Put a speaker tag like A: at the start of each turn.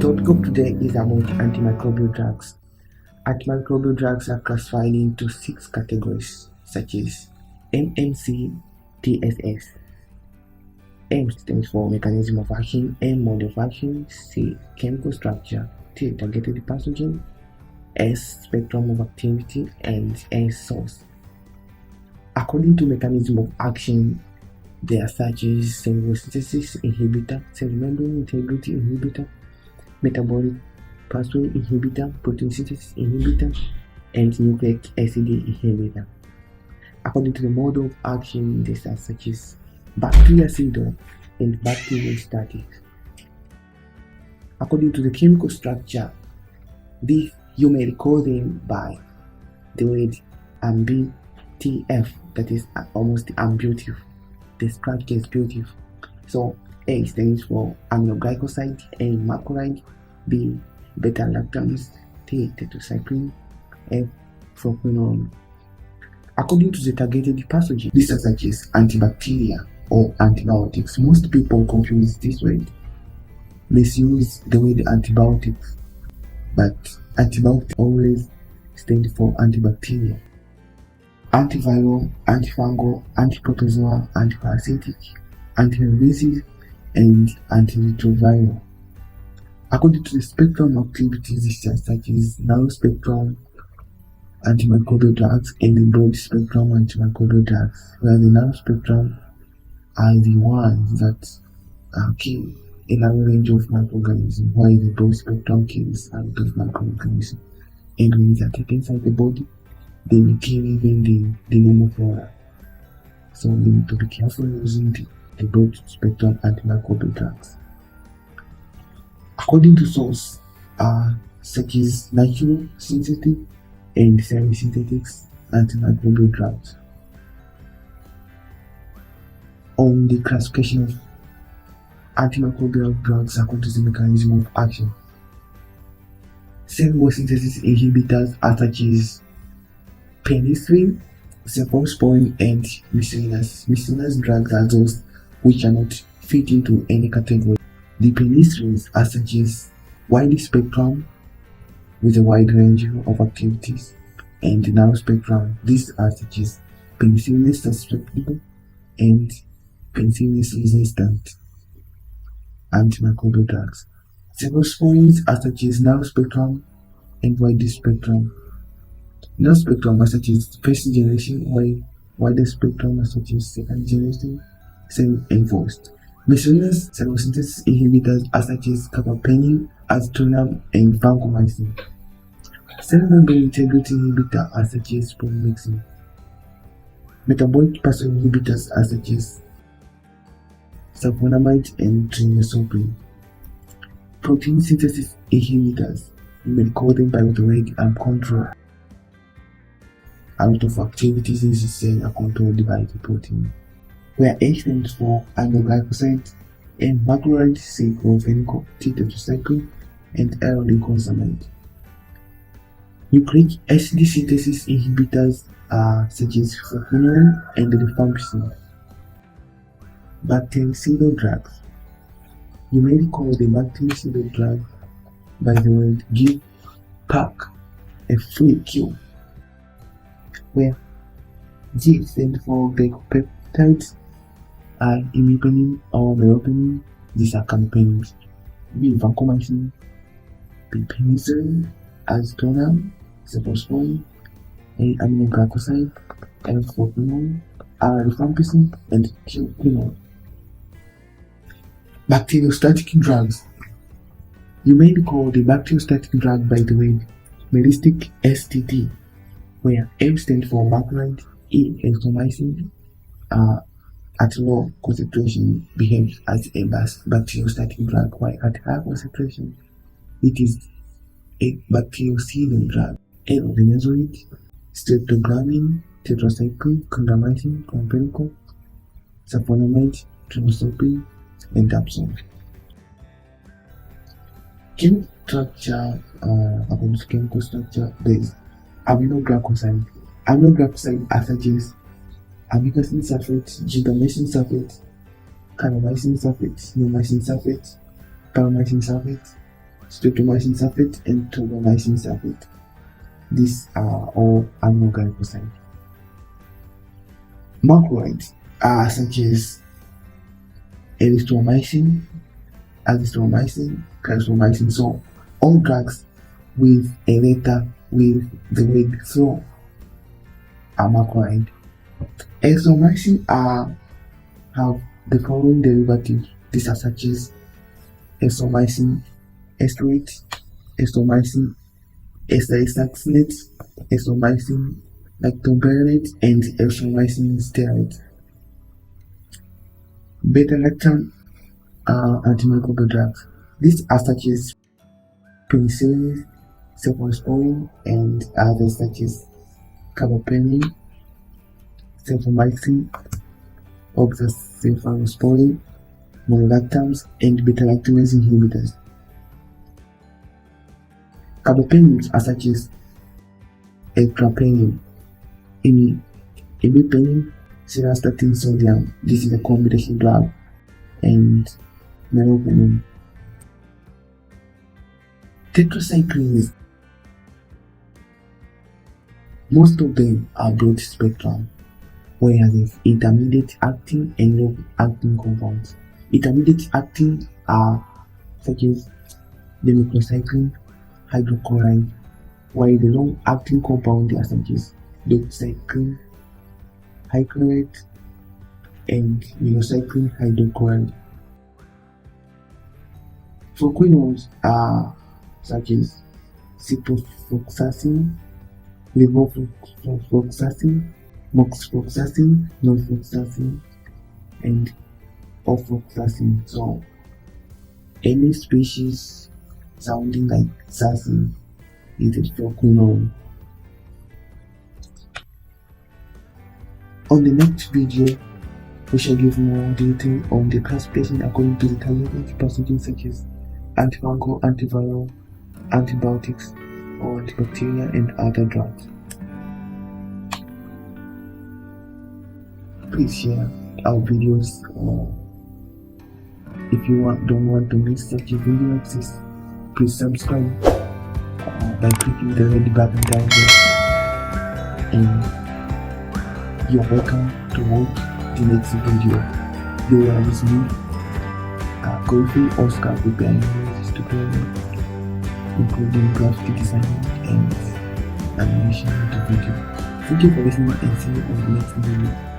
A: topic of today is about antimicrobial drugs. Antimicrobial drugs are classified into 6 categories, such as MMC, TSS. M stands for mechanism of action, M mode of action, C chemical structure, T targeted pathogen, S spectrum of activity, and S source. According to mechanism of action, they are such as cell synthesis inhibitor, cell membrane integrity inhibitor, metabolic pathway inhibitor, protein synthesis inhibitor, and nucleic acid inhibitor. According to the mode of action, these are such as bactericidal and bacteriostatic. According to the chemical structure, these you may recall them by the word AMBTF, that is almost abusive. The structure is beautiful. So A stands for aminoglycoside, A macrolide, B beta-lactams, T tetracycline, F propanol. According to the targeted pathogen, these are such as antibacterial or antibiotics. Most people confuse this word, misuse the word antibiotics, but antibiotics always stand for antibacterial. Antiviral, antifungal, antiprotozoal, antiparasitic, antiherbicidal, and antiretroviral. According to the spectrum of activities, these are such as narrow spectrum antimicrobial drugs and the broad spectrum antimicrobial drugs, where the narrow spectrum are the ones that kill a narrow range of microorganisms, while the broad spectrum kills a lot of microorganisms. And when these are taken inside the body, they may kill even the normal flora. So we need to be careful using the broad spectrum antimicrobial drugs. According to source, such as natural, synthetic, and semi-synthetic antimicrobial drugs. On the classification of antimicrobial drugs according to the mechanism of action, cell synthesis inhibitors are such as penicillin, cephalosporin, and miscellaneous. Miscellaneous drugs are those which are not fit into any category. The penicillins are such as wide spectrum with a wide range of activities, and the narrow spectrum, these are such as penicillin susceptible and penicillin resistant antimicrobial drugs. Cephalosporins are such as narrow spectrum and wide spectrum. Narrow spectrum are such as first generation, while wider spectrum are such as second generation, semi-enforced. Miscellaneous cell synthesis inhibitors are such as carbapenem, aztreonam, and vancomycin. Cell membrane integrity inhibitors are such as polymyxin. Metabolic pathway inhibitors are such as sulfonamide and trimethoprim. Protein synthesis inhibitors, you may call them by the word control. A lot of activities in the cell are controlled by the protein, where A stands for aminoglycoside, M macrolide, C chlorphenicol, T tetracycline, and L glucosamide. Nucleic acid synthesis inhibitors are such as propanol and rifampicin. Bactericidal drugs. You may recall the bactericidal drug by the word give, pack, a free kill, where G stands for glycopeptides, I imipenem or meropenem, these are carbapenems. B vancomycin, B penicillin, aztreonam, cephalosporin, A aminoglycoside, L propanol, R rifampicin, and Q quinol. Bacteriostatic drugs. You may recall the bacteriostatic drug by the word meristic STT, where M stands for macrolide, E erythromycin, at low concentration behaves as a bacteriostatic drug, while at high concentration it is a bactericidal drug. L benzoate, streptogramine, tetracycline, clindamycin, chlorphenicol, sulfonamide, trimethoprim, and dapsone. Chemical structure, according to chemical structure, there is aminoglycoside. Aminoglycoside are such as amikacin sulfate, gigamacin sulfate, carbamycin sulfate, neomycin sulfate, paramycin sulfate, streptomycin sulfate, and tobramycin sulfate. These are all animal glyphosate. Macrolides are such as erythromycin, azithromycin, clarithromycin. So all drugs with a letter with the word thro are macrolide. Erythromycin have the following derivatives. These are such as erythromycin esterate, erythromycin acetosuccinate, erythromycin lactoperonate, and erythromycin stearate. Beta-lactam are antimicrobial drugs. These are such as penicillin, cephalosporin, and others such as carbapenem, cephamycin, oxacephalosporin, monolactams, and beta-lactamase inhibitors. Carbapenems are such as ertrapenem, imipenem, cystatin sodium. This is a combination drug, and meropenem. Tetracyclines, most of them are broad spectrum, whereas intermediate acting and long acting compounds. Intermediate acting are such as demiclocycline, hydrochloride, while the long acting compound are such as doxycycline, hyclorate, and minocycline hydrochloride. Fluoroquinolones are such as ciprofloxacin, levofloxacin, moxifloxacin, norfloxacin, and ofloxacin. So any species sounding like sacin is a fluoroquinolone. On the next video, we shall give more detail on the classification according to the targeted pathogens such as antifungal, antiviral, antibiotics, or antibacterial, and other drugs. Please share our videos, or if you don't want to miss such a video like this, please subscribe by clicking the red button down there, and you're welcome to watch the next video. You are with me, Kofi Oscar, preparing this tutorial, including graphic design and animation of the video. Thank you for listening, and see you on the next video.